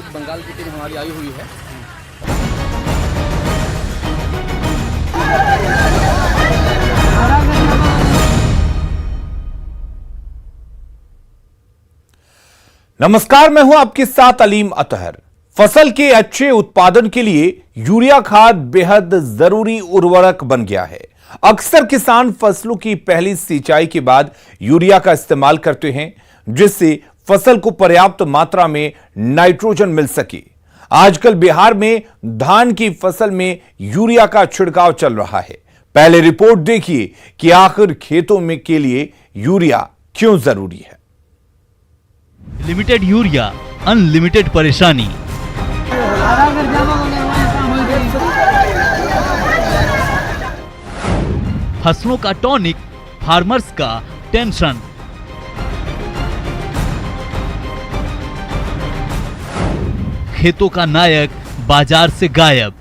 लोग बंगाल की टीम हमारी आई हुई है। नमस्कार, मैं हूं आपके साथ अलीम अतहर। फसल के अच्छे उत्पादन के लिए यूरिया खाद बेहद जरूरी उर्वरक बन गया है। अक्सर किसान फसलों की पहली सिंचाई के बाद यूरिया का इस्तेमाल करते हैं, जिससे फसल को पर्याप्त मात्रा में नाइट्रोजन मिल सके। आजकल बिहार में धान की फसल में यूरिया का छिड़काव चल रहा है। पहले रिपोर्ट देखिए कि आखिर खेतों में के लिए यूरिया क्यों जरूरी है। लिमिटेड यूरिया, अनलिमिटेड परेशानी। फसलों का टॉनिक, फार्मर्स का टेंशन। खेतों का नायक बाजार से गायब।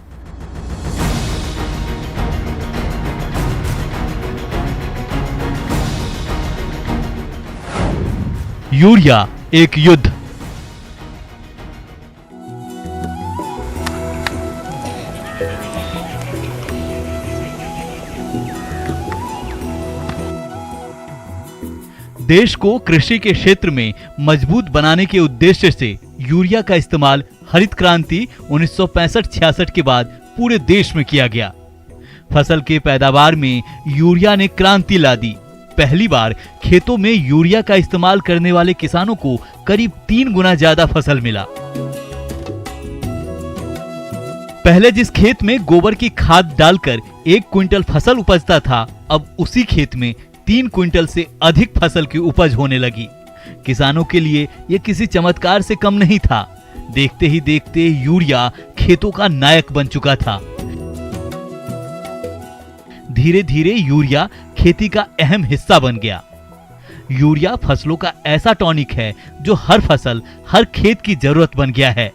यूरिया एक युद्ध। देश को कृषि के क्षेत्र में मजबूत बनाने के उद्देश्य से यूरिया का इस्तेमाल हरित क्रांति 1965-66 के बाद पूरे देश में किया गया। फसल के पैदावार में यूरिया ने क्रांति ला दी। पहली बार खेतों में यूरिया का इस्तेमाल करने वाले किसानों को करीब 3 गुना ज्यादा फसल मिला। पहले जिस खेत में गोबर की खाद डालकर 1 क्विंटल फसल उपजता था, अब उसी खेत में 3 क्विंटल से अधिक फसल की उपज होने लगी। किसानों के लिए यह किसी चमत्कार से कम नहीं था। देखते ही देखते यूरिया खेतों का नायक बन चुका था। धीरे धीरे यूरिया खेती का अहम हिस्सा बन गया। यूरिया फसलों का ऐसा टॉनिक है जो हर फसल, हर खेत की जरूरत बन गया है।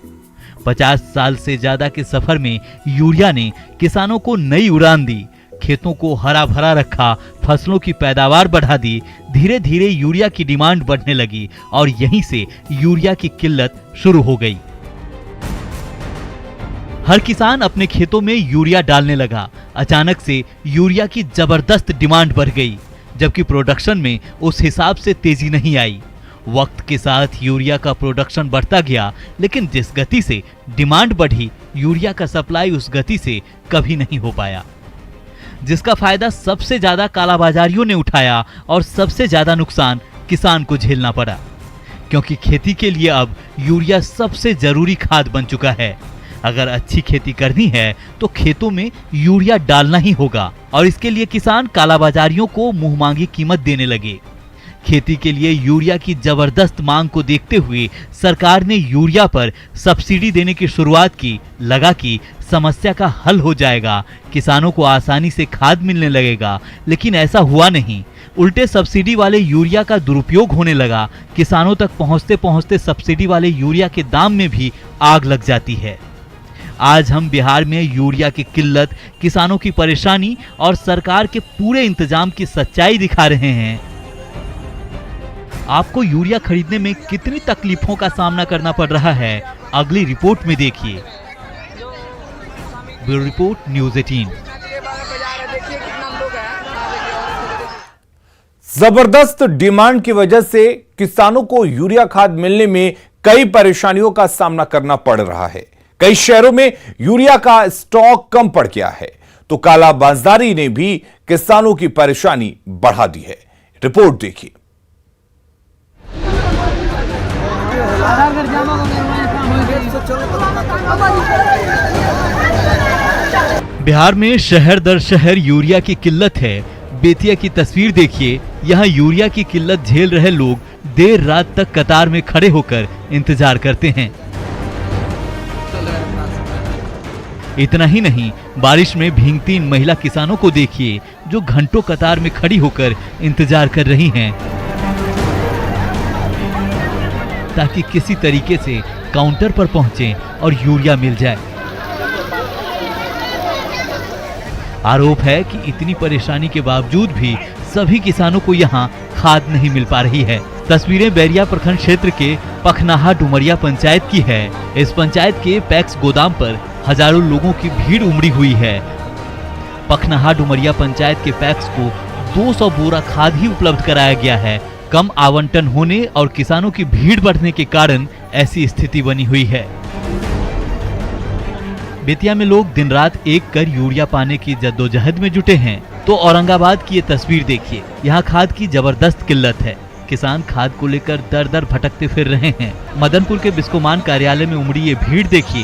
50 साल से ज्यादा के सफर में यूरिया ने किसानों को नई उड़ान दी, खेतों को हरा भरा रखा, फसलों की पैदावार बढ़ा दी। धीरे धीरे यूरिया की डिमांड बढ़ने लगी और यहीं से यूरिया की किल्लत शुरू हो गई। हर किसान अपने खेतों में यूरिया डालने लगा। अचानक से यूरिया की जबरदस्त डिमांड बढ़ गई, जबकि प्रोडक्शन में उस हिसाब से तेजी नहीं आई। वक्त के साथ यूरिया का प्रोडक्शन बढ़ता गया, लेकिन जिस गति से डिमांड बढ़ी, यूरिया का सप्लाई उस गति से कभी नहीं हो पाया, जिसका फायदा सबसे ज्यादा कालाबाजारियों ने उठाया और सबसे ज्यादा नुकसान किसान को झेलना पड़ा, क्योंकि खेती के लिए अब यूरिया सबसे जरूरी खाद बन चुका है। अगर अच्छी खेती करनी है तो खेतों में यूरिया डालना ही होगा और इसके लिए किसान कालाबाजारियों को मुंहमांगी कीमत देने लगे। खेती के लिए यूरिया की जबरदस्त मांग को देखते हुए सरकार ने यूरिया पर सब्सिडी देने की शुरुआत की। लगा कि समस्या का हल हो जाएगा, किसानों को आसानी से खाद मिलने लगेगा, लेकिन ऐसा हुआ नहीं। उल्टे सब्सिडी वाले यूरिया का दुरुपयोग होने लगा। किसानों तक पहुंचते पहुंचते सब्सिडी वाले यूरिया के दाम में भी आग लग जाती है। आज हम बिहार में यूरिया की किल्लत, किसानों की परेशानी और सरकार के पूरे इंतजाम की सच्चाई दिखा रहे हैं। आपको यूरिया खरीदने में कितनी तकलीफों का सामना करना पड़ रहा है, अगली रिपोर्ट में देखिए। Bureau report, news 18। जबरदस्त डिमांड की वजह से किसानों को यूरिया खाद मिलने में कई परेशानियों का सामना करना पड़ रहा है। कई शहरों में यूरिया का स्टॉक कम पड़ गया है, तो कालाबाजारी ने भी किसानों की परेशानी बढ़ा दी है। रिपोर्ट देखिए। बिहार में शहर दर शहर यूरिया की किल्लत है। बेतिया की तस्वीर देखिए। यहाँ यूरिया की किल्लत झेल रहे लोग देर रात तक कतार में खड़े होकर इंतजार करते हैं। इतना ही नहीं, बारिश में भीगती इन महिला किसानों को देखिए, जो घंटों कतार में खड़ी होकर इंतजार कर रही हैं, ताकि किसी तरीके से काउंटर पर पहुंचें और यूरिया मिल जाए। आरोप है कि इतनी परेशानी के बावजूद भी सभी किसानों को यहां खाद नहीं मिल पा रही है। तस्वीरें बैरिया प्रखंड क्षेत्र के पखनाहा डुमरिया पंचायत की है। इस पंचायत के पैक्स गोदाम पर हजारों लोगों की भीड़ उमड़ी हुई है। पखनाहा डुमरिया पंचायत के पैक्स को 200 बोरा खाद ही उपलब्ध कराया गया है। कम आवंटन होने और किसानों की भीड़ बढ़ने के कारण ऐसी स्थिति बनी हुई है। बेतिया में लोग दिन रात एक कर यूरिया पाने की जद्दोजहद में जुटे हैं, तो औरंगाबाद की ये तस्वीर देखिए। यहाँ खाद की जबरदस्त किल्लत है। किसान खाद को लेकर दर दर भटकते फिर रहे हैं। मदनपुर के बिस्कोमान कार्यालय में उमड़ी ये भीड़ देखिए।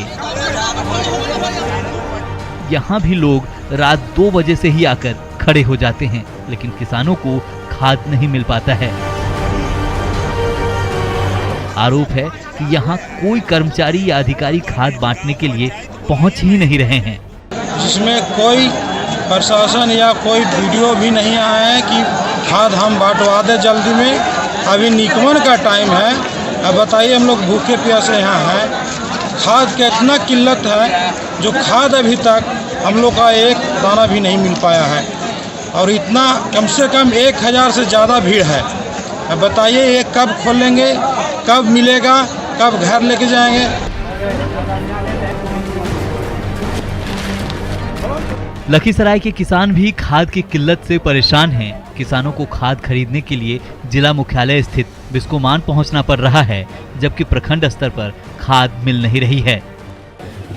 यहाँ भी लोग रात 2 बजे से ही आकर खड़े हो जाते हैं, लेकिन किसानों को खाद नहीं मिल पाता है। आरोप है कि यहाँ कोई कर्मचारी या अधिकारी खाद बांटने के लिए पहुंच ही नहीं रहे हैं, जिसमें कोई प्रशासन या कोई वीडियो भी नहीं आया है कि खाद हम बांटवा दें जल्दी में। अभी निकमन का टाइम है, अब बताइए हम लोग भूखे प्यासे यहाँ हैं। खाद का इतना किल्लत है, जो खाद अभी तक हम लोग का एक दाना भी नहीं मिल पाया है, और इतना कम से कम 1000 से ज़्यादा भीड़ है। अब बताइए ये कब खोलेंगे, कब मिलेगा, कब घर लेके जाएंगे। लखीसराय के किसान भी खाद की किल्लत से परेशान हैं। किसानों को खाद खरीदने के लिए जिला मुख्यालय स्थित बिस्कोमान पहुंचना पड़ रहा है, जबकि प्रखंड स्तर पर खाद मिल नहीं रही है।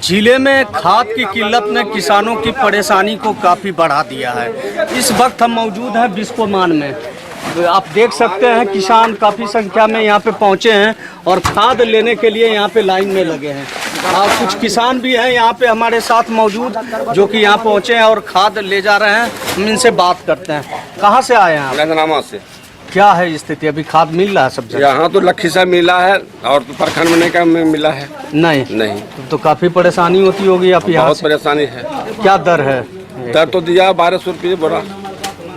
जिले में खाद की किल्लत ने किसानों की परेशानी को काफ़ी बढ़ा दिया है। इस वक्त हम मौजूद हैं बिस्कोमान में। आप देख सकते हैं किसान काफ़ी संख्या में यहाँ पे पहुँचे हैं और खाद लेने के लिए यहाँ पे लाइन में लगे हैं। और कुछ किसान भी हैं यहाँ पे हमारे साथ मौजूद, जो कि यहाँ पहुँचे हैं और खाद ले जा रहे हैं। हम इनसे बात करते हैं। कहाँ से आए हैं आप? लखनऊ से। क्या है स्थिति, अभी खाद मिल रहा है सब जगह? यहाँ तो लखीसराय मिला है और तो प्रखंड में नहीं का मिला है। नहीं तो काफ़ी परेशानी होती होगी आप यहाँ बहुत से? परेशानी है। क्या दर है? दर तो दिया 1200 रुपये बोरा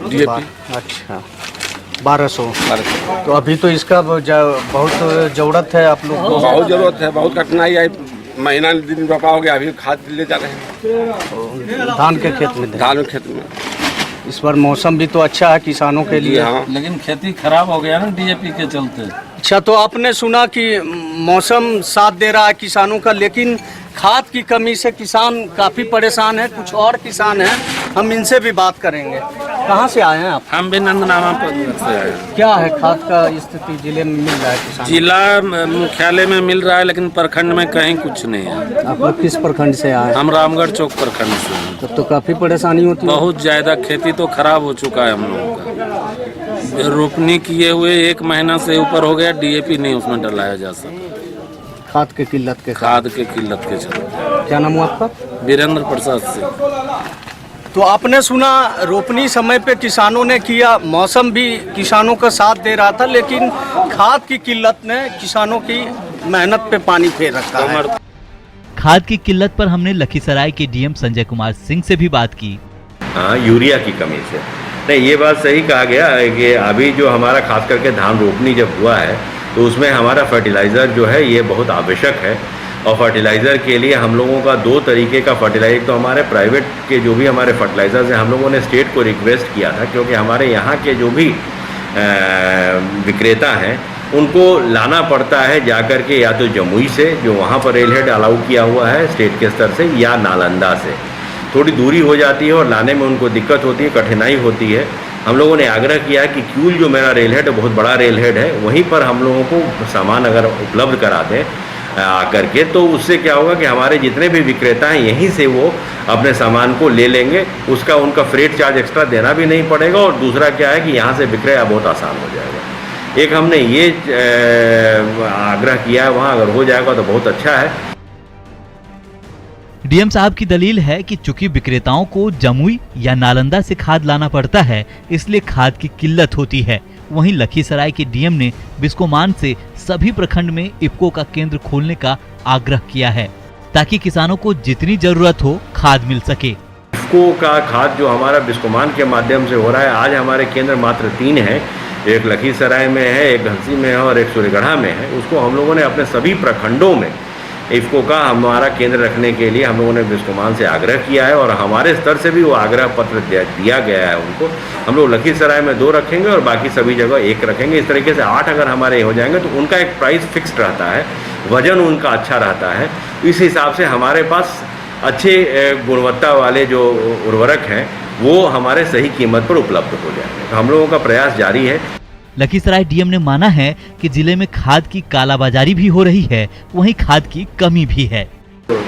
DAP। अच्छा 1200। तो अभी तो इसका बहुत ज़रूरत है आप लोग को? बहुत ज़रूरत है, बहुत कठिनाई आई। महीना दिन रोपा हो गया, अभी खाद ले जा रहे हैं धान के खेत में। धान खेत में इस बार मौसम भी तो अच्छा है किसानों के लिए। हाँ, लेकिन खेती खराब हो गया ना DAP के चलते। अच्छा, तो आपने सुना कि मौसम साथ दे रहा है किसानों का, लेकिन खाद की कमी से किसान काफ़ी परेशान है। कुछ और किसान हैं, हम इनसे भी बात करेंगे। कहाँ से आए हैं आप? हम भी नंदनामा से आए। क्या है खाद का स्थिति जिले में मिल रहा है किसान? जिला मुख्यालय में मिल रहा है, लेकिन प्रखंड में कहीं कुछ नहीं है। आप लोग किस प्रखंड से आए? हम रामगढ़ चौक प्रखंड से हैं। तब तो काफ़ी परेशानी होती है। बहुत ज़्यादा खेती तो खराब हो चुका है हम लोगों का। रोपनी किए हुए 1 महीना से ऊपर हो गया, DAP नहीं उसमें डलाया जा सका। खाद के किल्लत के खाद के किल्लत के चलते। क्या नाम हुआ आपका? वीरेंद्र प्रसाद से। तो आपने सुना रोपनी समय पे किसानों ने किया, मौसम भी किसानों का साथ दे रहा था, लेकिन खाद की किल्लत ने किसानों की मेहनत पे पानी फेर रखा है। खाद की किल्लत पर हमने लखीसराय के DM संजय कुमार सिंह से भी बात की। हाँ, यूरिया की कमी से नहीं, ये बात सही कहा गया है कि अभी जो हमारा खास करके धान रोपनी जब हुआ है तो उसमें हमारा फर्टिलाइज़र जो है ये बहुत आवश्यक है। और फर्टिलाइज़र के लिए हम लोगों का 2 तरीके का फर्टिलाइजर, तो हमारे प्राइवेट के जो भी हमारे फर्टिलाइज़र्स हैं, हम लोगों ने स्टेट को रिक्वेस्ट किया था, क्योंकि हमारे यहाँ के जो भी विक्रेता हैं उनको लाना पड़ता है जाकर के, या तो जमुई से जो वहाँ पर रेल हेड अलाउ किया हुआ है स्टेट के स्तर से, या नालंदा से। थोड़ी दूरी हो जाती है और लाने में उनको दिक्कत होती है, कठिनाई होती है। हम लोगों ने आग्रह किया कि क्यूल जो मेरा रेल हेड है, बहुत बड़ा रेल हेड है, वहीं पर हम लोगों को सामान अगर उपलब्ध करा दें आकर के, तो उससे क्या होगा कि हमारे जितने भी विक्रेता हैं यहीं से वो अपने सामान को ले लेंगे। उसका उनका फ्रेट चार्ज एक्स्ट्रा देना भी नहीं पड़ेगा, और दूसरा क्या है कि यहाँ से विक्रय बहुत आसान हो जाएगा। एक हमने ये आग्रह किया है, वहाँ अगर हो जाएगा तो बहुत अच्छा है। DM साहब की दलील है कि चूंकि विक्रेताओं को जमुई या नालंदा से खाद लाना पड़ता है, इसलिए खाद की किल्लत होती है। वहीं लखीसराय के DM ने बिस्कोमान से सभी प्रखंड में इफ्को का केंद्र खोलने का आग्रह किया है, ताकि किसानों को जितनी जरूरत हो खाद मिल सके। इफ्को का खाद जो हमारा बिस्कोमान के माध्यम से हो रहा है, आज हमारे केंद्र मात्र 3 हैं। एक लखीसराय में है, एक घंसी में है और एक सूर्यगढ़ा में है। उसको हम लोगों ने अपने सभी प्रखंडों में इफ़को का हमारा केंद्र रखने के लिए हम लोगों ने बिस्कोमान से आग्रह किया है और हमारे स्तर से भी वो आग्रह पत्र दिया गया है उनको। हम लोग लखीसराय में 2 रखेंगे और बाकी सभी जगह 1 रखेंगे। इस तरीके से 8 अगर हमारे हो जाएंगे तो उनका एक प्राइस फिक्स्ड रहता है, वजन उनका अच्छा रहता है। इस हिसाब से हमारे पास अच्छे गुणवत्ता वाले जो उर्वरक हैं वो हमारे सही कीमत पर उपलब्ध हो जाएंगे। तो हम लोगों का प्रयास जारी है। लखीसराय डीएम ने माना है कि जिले में खाद की कालाबाजारी भी हो रही है, वहीं खाद की कमी भी है।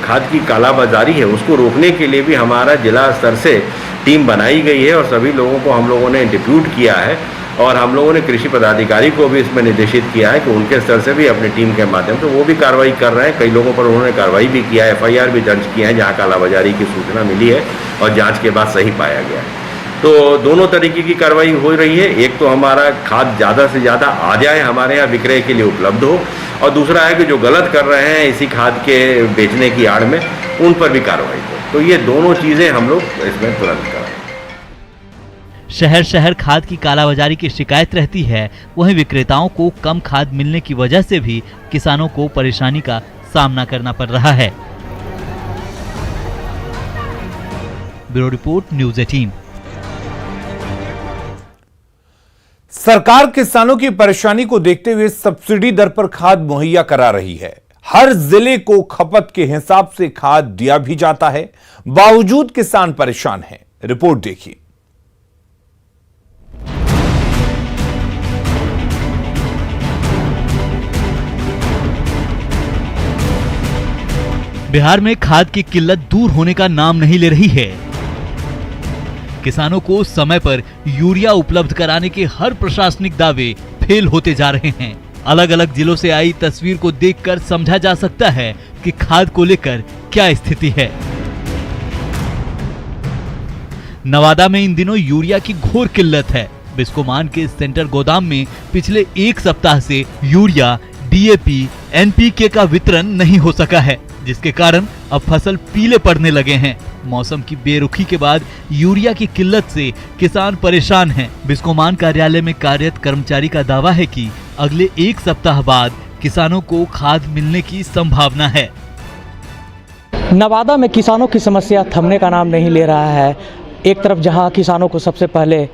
खाद की कालाबाजारी है उसको रोकने के लिए भी हमारा जिला स्तर से टीम बनाई गई है और सभी लोगों को हम लोगों ने डिप्यूट किया है और हम लोगों ने कृषि पदाधिकारी को भी इसमें निर्देशित किया है कि उनके स्तर से भी अपनी टीम के माध्यम से वो भी कार्रवाई कर रहे हैं। कई लोगों पर उन्होंने कार्रवाई भी किया है, FIR भी दर्ज किया है जहाँ कालाबाजारी की सूचना मिली है और जाँच के बाद सही पाया गया है। तो दोनों तरीके की कार्रवाई हो रही है। एक तो हमारा खाद ज़्यादा से ज़्यादा आ जाए, हमारे यहाँ विक्रय के लिए उपलब्ध हो, और दूसरा है कि जो गलत कर रहे हैं इसी खाद के बेचने की आड़ में उन पर भी कार्रवाई हो। तो ये दोनों चीज़ें हम लोग इसमें तुरंत करें। शहर शहर खाद की कालाबाजारी की शिकायत रहती है, वहीं विक्रेताओं को कम खाद मिलने की वजह से भी किसानों को परेशानी का सामना करना पड़ रहा है। Bureau report, news 18। सरकार किसानों की परेशानी को देखते हुए सब्सिडी दर पर खाद मुहैया करा रही है। हर जिले को खपत के हिसाब से खाद दिया भी जाता है, बावजूद किसान परेशान हैं। रिपोर्ट देखिए। बिहार में खाद की किल्लत दूर होने का नाम नहीं ले रही है। किसानों को समय पर यूरिया उपलब्ध कराने के हर प्रशासनिक दावे फेल होते जा रहे हैं। अलग अलग जिलों से आई तस्वीर को देखकर समझा जा सकता है कि खाद को लेकर क्या स्थिति है। नवादा में इन दिनों यूरिया की घोर किल्लत है। बिस्कोमान के सेंटर गोदाम में पिछले 1 सप्ताह से यूरिया, DAP, NPK का वितरण नहीं हो सका है, जिसके कारण अब फसल पीले पड़ने लगे हैं। मौसम की बेरुखी के बाद यूरिया की किल्लत से किसान परेशान हैं। बिस्कोमान कार्यालय में कार्यरत कर्मचारी का दावा है कि अगले 1 सप्ताह बाद किसानों को खाद मिलने की संभावना है। नवादा में किसानों की समस्या थमने का नाम नहीं ले रहा है। एक तरफ जहां किसानों को सबसे पहले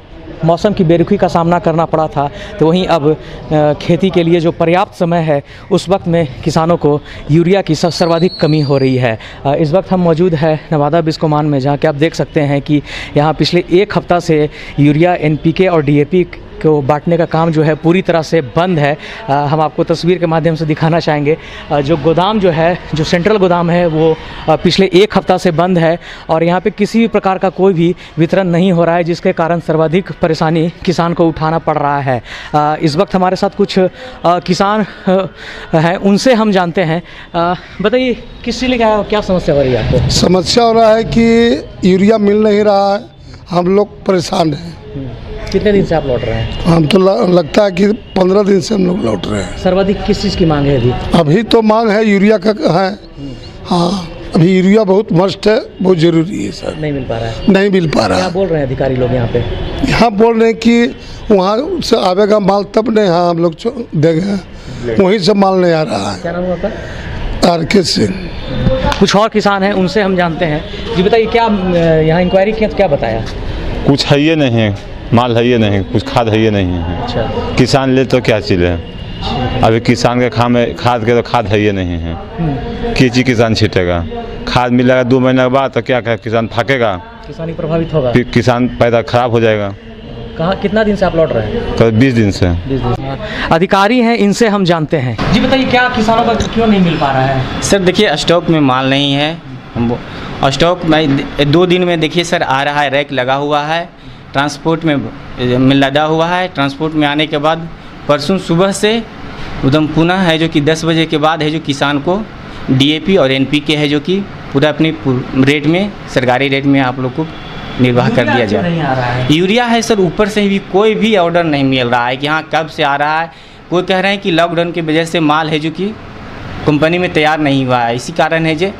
मौसम की बेरुखी का सामना करना पड़ा था, तो वहीं अब खेती के लिए जो पर्याप्त समय है उस वक्त में किसानों को यूरिया की सर्वाधिक कमी हो रही है। इस वक्त हम मौजूद है नवादा बिस्कोमान में, जहां कि आप देख सकते हैं कि यहां पिछले 1 हफ्ता से यूरिया, NPK और DAP को बांटने का काम जो है पूरी तरह से बंद है। हम आपको तस्वीर के माध्यम से दिखाना चाहेंगे। जो गोदाम जो है, जो सेंट्रल गोदाम है, वो पिछले 1 हफ्ता से बंद है और यहाँ पे किसी भी प्रकार का कोई भी वितरण नहीं हो रहा है, जिसके कारण सर्वाधिक परेशानी किसान को उठाना पड़ रहा है। इस वक्त हमारे साथ कुछ किसान हैं, उनसे हम जानते हैं। बताइए किस चीज़ क्या समस्या हो रही है आपको? समस्या हो रहा है कि यूरिया मिल नहीं रहा है, हम लोग परेशान हैं। कितने दिन से आप लौट रहे हैं? हम तो लगता है कि 15 दिन से हम लोग लौट रहे हैं। सर्वाधिक किस चीज़ की मांग है अभी? अभी तो मांग है यूरिया का है। हाँ, अभी यूरिया बहुत मस्ट है, बहुत ज़रूरी है सर। नहीं मिल पा रहा है? नहीं मिल पा रहा है। क्या बोल रहे हैं अधिकारी लोग यहाँ पे? यहाँ बोल रहे हैं कि वहाँ से आवेगा माल तब नहीं, हाँ हम लोग देंगे, वहीं से माल नहीं आ रहा है। क्या नाम है आपका? RK सिंह। कुछ और किसान हैं, उनसे हम जानते हैं। जी बताइए, क्या यहाँ इंक्वायरी की तो क्या बताया? कुछ है ये नहीं, माल है ये नहीं, कुछ खाद है ये नहीं है। अच्छा। किसान ले तो क्या चीज़ है? अभी किसान के खाद के तो खाद है ये नहीं है। कीची किसान छीटेगा, खाद मिलेगा 2 महीने के बाद तो क्या किसान फाकेगा, किसान प्रभावित होगा, फिर किसान पैदा खराब हो जाएगा। कहाँ कितना दिन से आप लौट रहे हैं? तो 20 दिन से। 20 दिन। अधिकारी हैं, इनसे हम जानते हैं। जी बताइए, क्या किसानों का क्यों नहीं मिल पा रहा है? सर देखिए, स्टॉक में माल नहीं है। स्टॉक में 2 दिन में देखिए सर आ रहा है, रैक लगा हुआ है, ट्रांसपोर्ट में लदा हुआ है। ट्रांसपोर्ट में आने के बाद परसों सुबह से एकदम पुनः है जो कि 10 बजे के बाद है जो किसान को DAP और NPK है जो कि पूरा अपनी रेट में, सरकारी रेट में आप लोग को निर्वाह कर दिया जाए। यूरिया है सर, ऊपर से भी कोई भी ऑर्डर नहीं मिल रहा है कि हाँ कब से आ रहा है। कोई कह रहे हैं कि लॉकडाउन की वजह से माल है जो कि कंपनी में तैयार नहीं हुआ है, इसी कारण है जो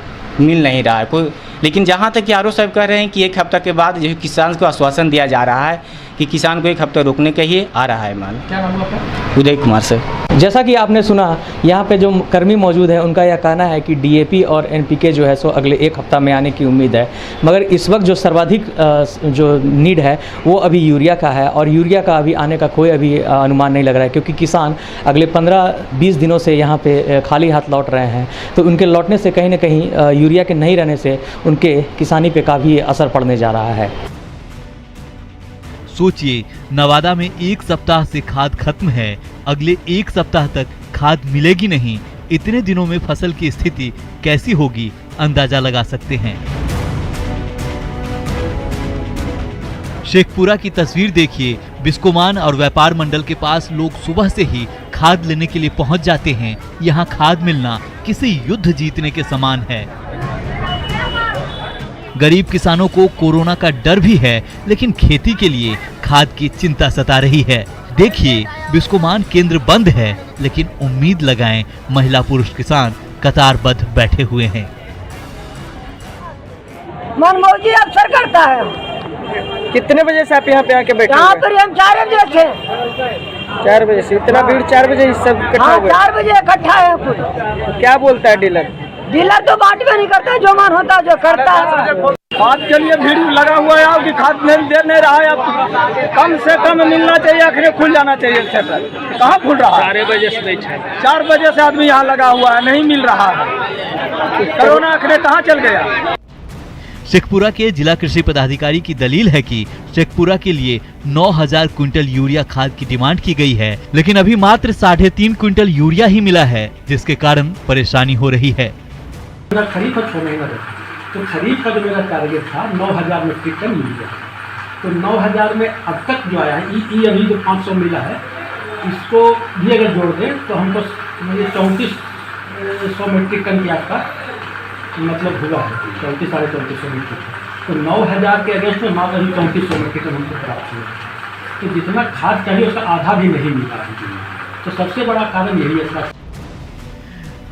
मिल नहीं रहा है कोई। लेकिन जहाँ तक कि RO साहब कह रहे हैं कि 1 हफ्ता के बाद जो किसान को आश्वासन दिया जा रहा है कि किसान को एक हफ्ता रोकने के ही आ रहा है माल। क्या नाम है आपका? उदय कुमार से। जैसा कि आपने सुना, यहाँ पे जो कर्मी मौजूद हैं उनका यह कहना है कि डीएपी और एनपीके जो है सो अगले एक हफ्ता में आने की उम्मीद है, मगर इस वक्त जो सर्वाधिक जो नीड है वो अभी यूरिया का है, और यूरिया का अभी आने का कोई अभी अनुमान नहीं लग रहा है, क्योंकि किसान अगले 15-20 दिनों से यहाँ पे खाली हाथ लौट रहे हैं। तो उनके लौटने से कहीं ना कहीं यूरिया के नहीं रहने से उनके किसानी पे काफ़ी असर पड़ने जा रहा है। सोचिए, नवादा में एक सप्ताह से खाद खत्म है, अगले एक सप्ताह तक खाद मिलेगी नहीं। इतने दिनों में फसल की स्थिति कैसी होगी, अंदाजा लगा सकते हैं। शेखपुरा की तस्वीर देखिए। बिस्कोमान और व्यापार मंडल के पास लोग सुबह से ही खाद लेने के लिए पहुंच जाते हैं। यहाँ खाद मिलना किसी युद्ध जीतने के समान है। गरीब किसानों को कोरोना का डर भी है, लेकिन खेती के लिए खाद की चिंता सता रही है। देखिए, बिस्कोमान केंद्र बंद है, लेकिन उम्मीद लगाएं महिला पुरुष किसान कतारबद्ध बैठे हुए हैं। मनमौजी अवसर करता है। कितने बजे से आप यहाँ पे आके बैठे? यहाँ पर हम 4 बजे से। 4 बजे से इतना भीड़? 4 बजे सब इकट्ठा हुए? 4 बजे इकट्ठा है कुल। क्या बोलता है डीलर? डीलर तो बांटवे नहीं करता, जो मन होता है जो करता है। खाद के लिए भीड़ लगा हुआ है कि खाद दे नहीं रहा है। अब कम से कम मिलना चाहिए, आखिर खुल जाना चाहिए सेंटर। कहाँ खुल रहा है? 4 बजे से 4 बजे से आदमी यहाँ लगा हुआ है, नहीं मिल रहा है। कोरोना आखिर कहाँ चल गया? शेखपुरा के जिला कृषि पदाधिकारी की दलील है कि शेखपुरा के लिए 9000 क्विंटल यूरिया खाद की डिमांड की गई है, लेकिन अभी मात्र 3.5 क्विंटल यूरिया ही मिला है, जिसके कारण परेशानी हो रही है। खरीफ का 6 महीना था, तो खरीफ का जो मेरा टारगेट था 9000 मीट्रिक टन यूरिया, तो 9000 में अब तक जो आया है ई अभी जो 500 मिला है, इसको भी अगर जोड़ दें तो हमको 3400 मीट्रिक टन की आपका मतलब हुआ है, 34-3450 मीट्रिक टन। तो 9000 के अगेंस्ट में मात्र 3400 मीट्रिक टन हमको प्राप्त हुआ। तो जितना खाद चाहिए उसका आधा भी नहीं मिल रहा है। तो सबसे बड़ा कारण यही है।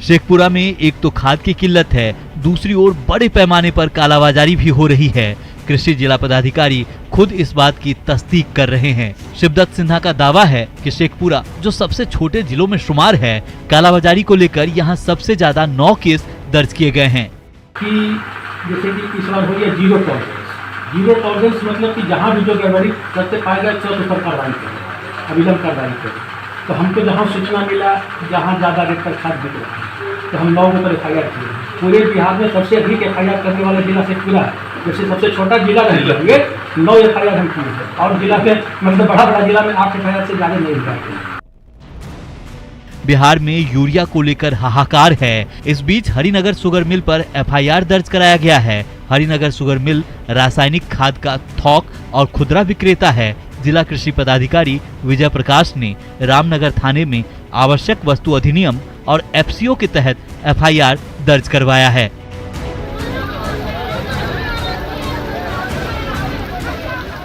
शेखपुरा में एक तो खाद की किल्लत है, दूसरी ओर बड़े पैमाने पर कालाबाजारी भी हो रही है। कृषि जिला पदाधिकारी खुद इस बात की तस्दीक कर रहे हैं। शिवदत्त सिन्हा का दावा है कि शेखपुरा, जो सबसे छोटे जिलों में शुमार है, कालाबाजारी को लेकर यहाँ सबसे ज्यादा 9 केस दर्ज किए गए हैं। कि जैसे कि इस बार हो गया 0 टॉलरेंस। 0 टॉलरेंस मतलब कि जहाँ भी जो गड़बड़ी करते पाएगा 100 पर कार्रवाई करें, अविलंब कार्रवाई करें। तो हमको जहाँ सूचना मिला जहाँ ज़्यादा रेट पर खाद बिक रहा है, तो हम 9 के ऊपर FIR किए। पूरे बिहार में सबसे अधिक FIR करने वाला जिला शेखपुरा है। जैसे सबसे छोटा जिला नहीं करेंगे, 9 FIR हम किए हैं, और जिला में मतलब बड़ा जिला में 8 FIR से ज़्यादा नहीं हुआ। बिहार में यूरिया को लेकर हाहाकार है। इस बीच हरिनगर शुगर मिल पर FIR दर्ज कराया गया है। हरिनगर शुगर मिल रासायनिक खाद का थोक और खुदरा विक्रेता है। जिला कृषि पदाधिकारी विजय प्रकाश ने रामनगर थाने में आवश्यक वस्तु अधिनियम और FCO के तहत FIR दर्ज करवाया है।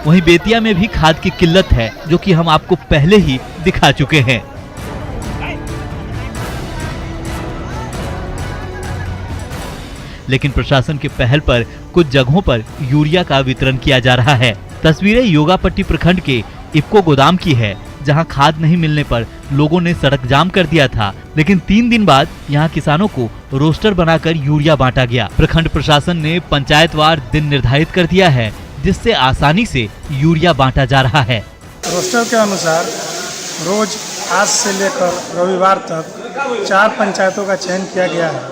वहीं बेतिया में भी खाद की किल्लत है, जो कि हम आपको पहले ही दिखा चुके हैं। लेकिन प्रशासन के पहल पर कुछ जगहों पर यूरिया का वितरण किया जा रहा है। तस्वीरें योगापट्टी प्रखंड के इफ्को गोदाम की है, जहां खाद नहीं मिलने पर लोगों ने सड़क जाम कर दिया था, लेकिन 3 दिन बाद यहां किसानों को रोस्टर बनाकर यूरिया बांटा गया। प्रखंड प्रशासन ने पंचायतवार दिन निर्धारित कर दिया है, जिससे आसानी से यूरिया बांटा जा रहा है। रोस्टर के अनुसार रोज आज से लेकर रविवार तक 4 पंचायतों का चयन किया गया है,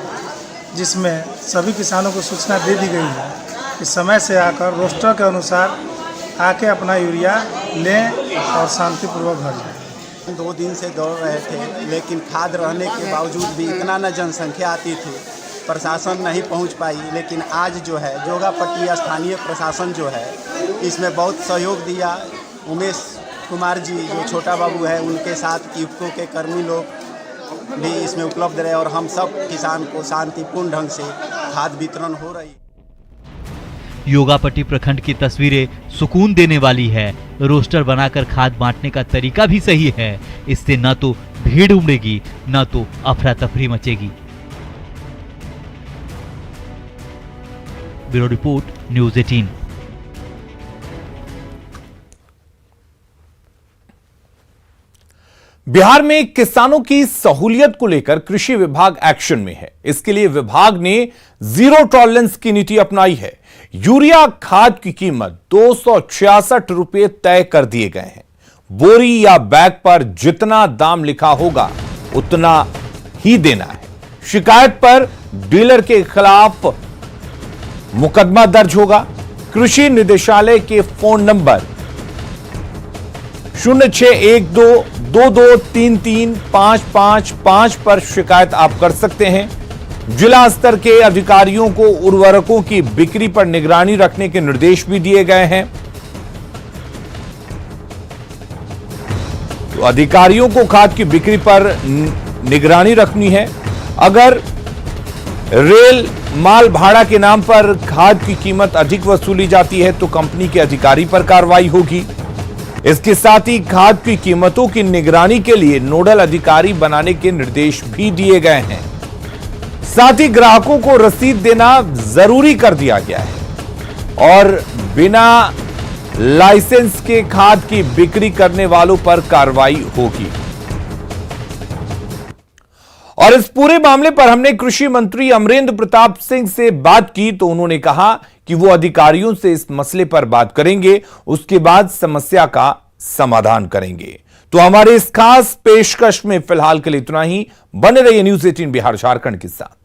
जिसमें सभी किसानों को सूचना दे दी गई है कि समय से आकर रोस्टर के अनुसार आके अपना यूरिया लें और शांतिपूर्वक घर जाएं। 2 दिन से दौड़ रहे थे, लेकिन खाद रहने के बावजूद भी इतना न जनसंख्या आती थी, प्रशासन नहीं पहुंच पाई। लेकिन आज जो है जोगापट्टी स्थानीय प्रशासन जो है इसमें बहुत सहयोग दिया। उमेश कुमार जी जो छोटा बाबू है, उनके साथ इफ्को के कर्मी लोग भी इसमें उपलब्ध रहे, और हम सब किसान को शांतिपूर्ण ढंग से खाद वितरण हो रही। योगापट्टी प्रखंड की तस्वीरें सुकून देने वाली है। रोस्टर बनाकर खाद बांटने का तरीका भी सही है। इससे न तो भीड़ उमड़ेगी, न तो अफरा तफरी मचेगी। Bureau report, news 18। बिहार में किसानों की सहूलियत को लेकर कृषि विभाग एक्शन में है। इसके लिए विभाग ने जीरो टॉलरेंस की नीति अपनाई है। यूरिया खाद की कीमत 266 रुपए तय कर दिए गए हैं। बोरी या बैग पर जितना दाम लिखा होगा उतना ही देना है। शिकायत पर डीलर के खिलाफ मुकदमा दर्ज होगा। कृषि निदेशालय के फोन नंबर 061222335555 पर शिकायत आप कर सकते हैं। जिला स्तर के अधिकारियों को उर्वरकों की बिक्री पर निगरानी रखने के निर्देश भी दिए गए हैं। तो अधिकारियों को खाद की बिक्री पर निगरानी रखनी है। अगर रेल माल भाड़ा के नाम पर खाद की कीमत अधिक वसूली जाती है तो कंपनी के अधिकारी पर कार्रवाई होगी। इसके साथ ही खाद की कीमतों की निगरानी के लिए नोडल अधिकारी बनाने के निर्देश भी दिए गए हैं। साथ ही ग्राहकों को रसीद देना जरूरी कर दिया गया है और बिना लाइसेंस के खाद की बिक्री करने वालों पर कार्रवाई होगी। और इस पूरे मामले पर हमने कृषि मंत्री अमरेंद्र प्रताप सिंह से बात की तो उन्होंने कहा कि वो अधिकारियों से इस मसले पर बात करेंगे, उसके बाद समस्या का समाधान करेंगे। तो हमारे इस खास पेशकश में फिलहाल के लिए इतना ही। बने रहिए न्यूज़ 18 बिहार झारखंड के साथ।